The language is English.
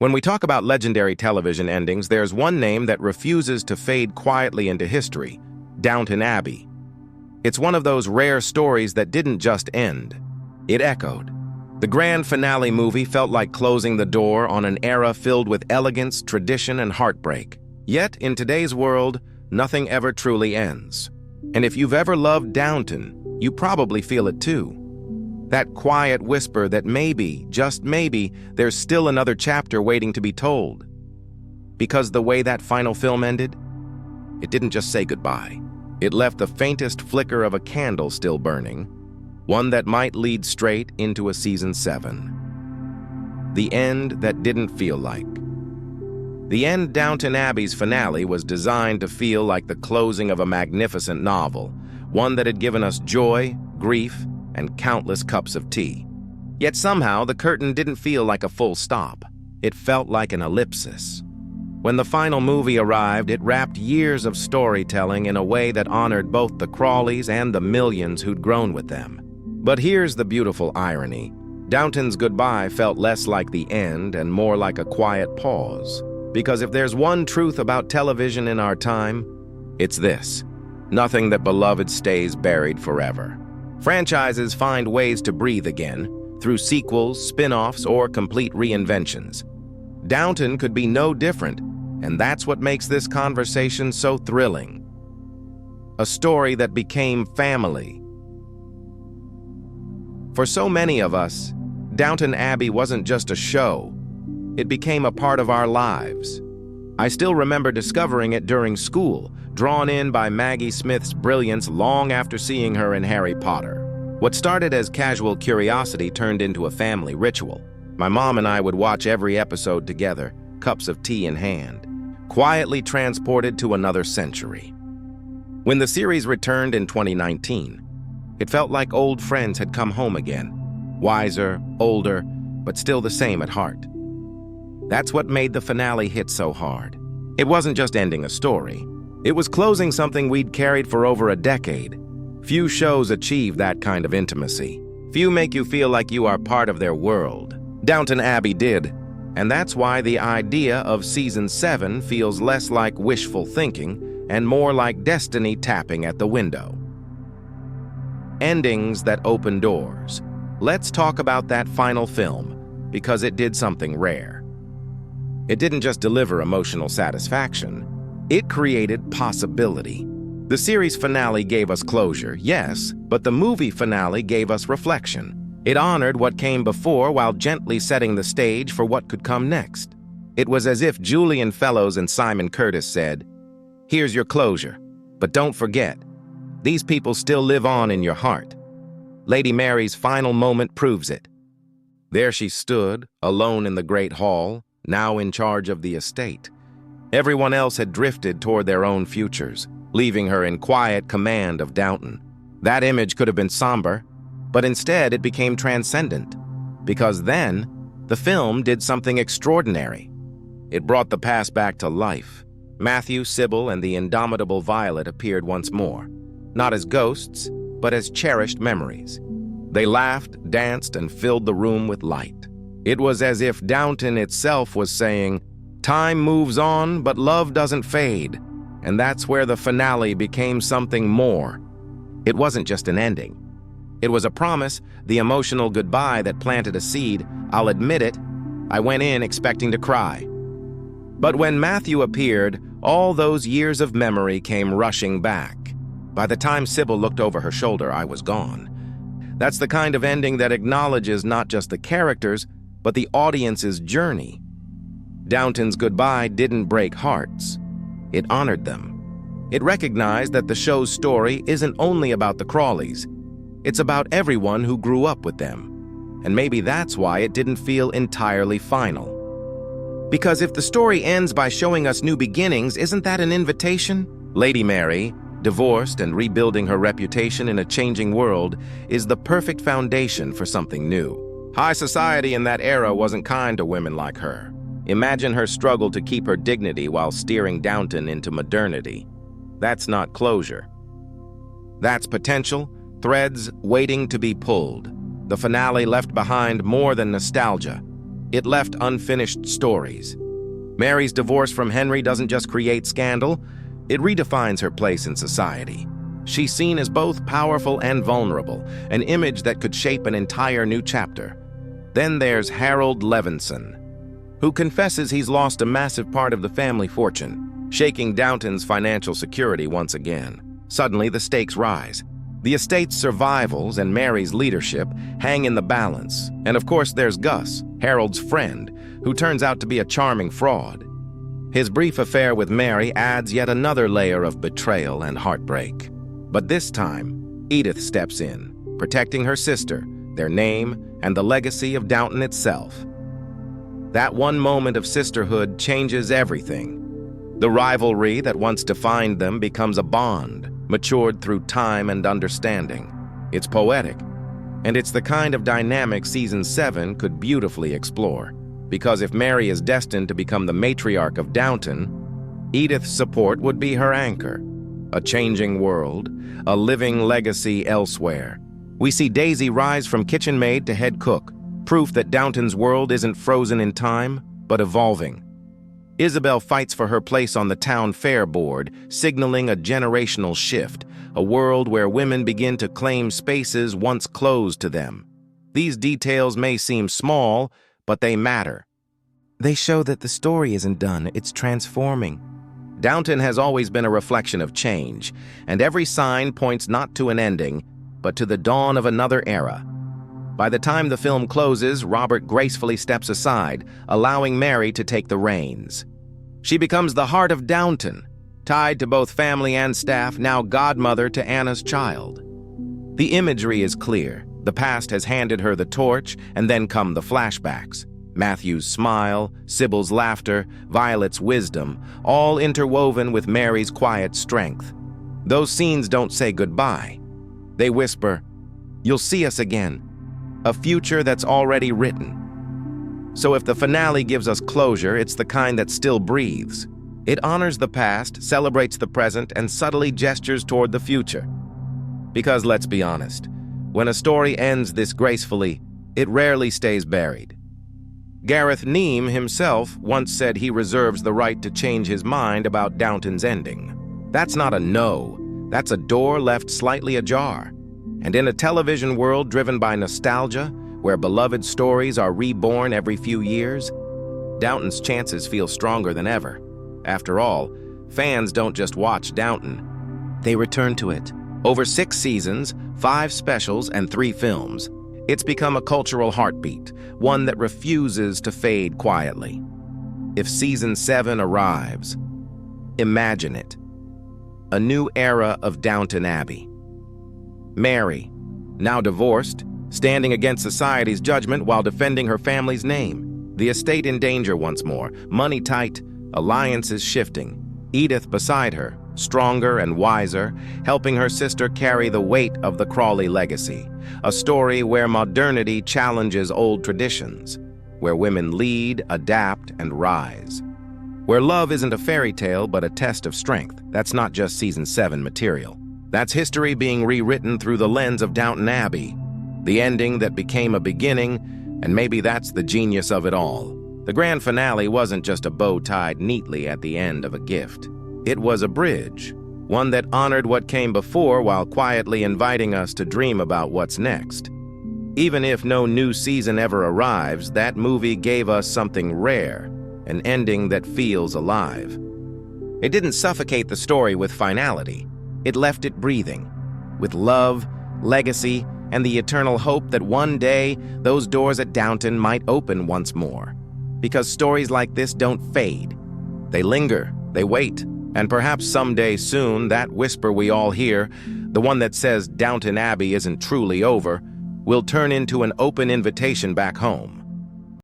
When we talk about legendary television endings, there's one name that refuses to fade quietly into history: Downton Abbey. It's one of those rare stories that didn't just end. It echoed. The grand finale movie felt like closing the door on an era filled with elegance, tradition, and heartbreak. Yet, in today's world, nothing ever truly ends. And if you've ever loved Downton, you probably feel it too. That quiet whisper that maybe, just maybe, there's still another chapter waiting to be told. Because the way that final film ended, it didn't just say goodbye. It left the faintest flicker of a candle still burning, one that might lead straight into a season 7. The end that didn't feel like. The end Downton Abbey's finale was designed to feel like the closing of a magnificent novel, one that had given us joy, grief, and countless cups of tea. Yet somehow the curtain didn't feel like a full stop. It felt like an ellipsis. When the final movie arrived, it wrapped years of storytelling in a way that honored both the Crawleys and the millions who'd grown with them. But here's the beautiful irony. Downton's goodbye felt less like the end and more like a quiet pause. Because if there's one truth about television in our time, it's this: nothing that beloved stays buried forever. Franchises find ways to breathe again, through sequels, spin-offs, or complete reinventions. Downton could be no different, and that's what makes this conversation so thrilling. A story that became family. For so many of us, Downton Abbey wasn't just a show. It became a part of our lives. I still remember discovering it during school, drawn in by Maggie Smith's brilliance long after seeing her in Harry Potter. What started as casual curiosity turned into a family ritual. My mom and I would watch every episode together, cups of tea in hand, quietly transported to another century. When the series returned in 2019, it felt like old friends had come home again, wiser, older, but still the same at heart. That's what made the finale hit so hard. It wasn't just ending a story. It was closing something we'd carried for over a decade. Few shows achieve that kind of intimacy. Few make you feel like you are part of their world. Downton Abbey did, and that's why the idea of season 7 feels less like wishful thinking and more like destiny tapping at the window. Endings that open doors. Let's talk about that final film, because it did something rare. It didn't just deliver emotional satisfaction, it created possibility. The series finale gave us closure, yes, but the movie finale gave us reflection. It honored what came before while gently setting the stage for what could come next. It was as if Julian Fellowes and Simon Curtis said, "Here's your closure, but don't forget, these people still live on in your heart." Lady Mary's final moment proves it. There she stood, alone in the great hall, now in charge of the estate. Everyone else had drifted toward their own futures, leaving her in quiet command of Downton. That image could have been somber, but instead it became transcendent, because then the film did something extraordinary. It brought the past back to life. Matthew, Sybil, and the indomitable Violet appeared once more, not as ghosts, but as cherished memories. They laughed, danced, and filled the room with light. It was as if Downton itself was saying, "Time moves on, but love doesn't fade." And that's where the finale became something more. It wasn't just an ending. It was a promise, the emotional goodbye that planted a seed. I'll admit it, I went in expecting to cry. But when Matthew appeared, all those years of memory came rushing back. By the time Sybil looked over her shoulder, I was gone. That's the kind of ending that acknowledges not just the characters, but the audience's journey. Downton's goodbye didn't break hearts. It honored them. It recognized that the show's story isn't only about the Crawleys. It's about everyone who grew up with them. And maybe that's why it didn't feel entirely final. Because if the story ends by showing us new beginnings, isn't that an invitation? Lady Mary, divorced and rebuilding her reputation in a changing world, is the perfect foundation for something new. High society in that era wasn't kind to women like her. Imagine her struggle to keep her dignity while steering Downton into modernity. That's not closure. That's potential, threads waiting to be pulled. The finale left behind more than nostalgia. it left unfinished stories. Mary's divorce from Henry doesn't just create scandal, it redefines her place in society. She's seen as both powerful and vulnerable, an image that could shape an entire new chapter. Then there's Harold Levinson, who confesses he's lost a massive part of the family fortune, shaking Downton's financial security once again. Suddenly, the stakes rise. The estate's survivals and Mary's leadership hang in the balance. And of course, there's Gus, Harold's friend, who turns out to be a charming fraud. His brief affair with Mary adds yet another layer of betrayal and heartbreak. But this time, Edith steps in, protecting her sister, their name, and the legacy of Downton itself. That one moment of sisterhood changes everything. The rivalry that once defined them becomes a bond, matured through time and understanding. It's poetic, and it's the kind of dynamic Season 7 could beautifully explore. Because if Mary is destined to become the matriarch of Downton, Edith's support would be her anchor. A changing world, a living legacy elsewhere. We see Daisy rise from kitchen maid to head cook, proof that Downton's world isn't frozen in time, but evolving. Isabel fights for her place on the town fair board, signaling a generational shift, a world where women begin to claim spaces once closed to them. These details may seem small, but they matter. They show that the story isn't done, it's transforming. Downton has always been a reflection of change, and every sign points not to an ending, but to the dawn of another era. By the time the film closes, Robert gracefully steps aside, allowing Mary to take the reins. She becomes the heart of Downton, tied to both family and staff, now godmother to Anna's child. The imagery is clear. The past has handed her the torch, and then come the flashbacks. Matthew's smile, Sybil's laughter, Violet's wisdom, all interwoven with Mary's quiet strength. Those scenes don't say goodbye. They whisper, "You'll see us again," a future that's already written. So if the finale gives us closure, it's the kind that still breathes. It honors the past, celebrates the present, and subtly gestures toward the future. Because let's be honest, when a story ends this gracefully, it rarely stays buried. Gareth Neame himself once said he reserves the right to change his mind about Downton's ending. That's not a no, that's a door left slightly ajar. And in a television world driven by nostalgia, where beloved stories are reborn every few years, Downton's chances feel stronger than ever. After all, fans don't just watch Downton, they return to it. Over 6 seasons, 5 specials, and 3 films, it's become a cultural heartbeat, one that refuses to fade quietly. If Season 7 arrives, imagine it. A new era of Downton Abbey. Mary, now divorced, standing against society's judgment while defending her family's name. The estate in danger once more, money tight, alliances shifting. Edith beside her, stronger and wiser, helping her sister carry the weight of the Crawley legacy. A story where modernity challenges old traditions, where women lead, adapt, and rise. Where love isn't a fairy tale but a test of strength. That's not just Season 7 material. That's history being rewritten through the lens of Downton Abbey. The ending that became a beginning, and maybe that's the genius of it all. The grand finale wasn't just a bow tied neatly at the end of a gift. It was a bridge, one that honored what came before while quietly inviting us to dream about what's next. Even if no new season ever arrives, that movie gave us something rare, an ending that feels alive. It didn't suffocate the story with finality. It left it breathing, with love, legacy, and the eternal hope that one day those doors at Downton might open once more. Because stories like this don't fade. They linger, they wait, and perhaps someday soon that whisper we all hear, the one that says Downton Abbey isn't truly over, will turn into an open invitation back home.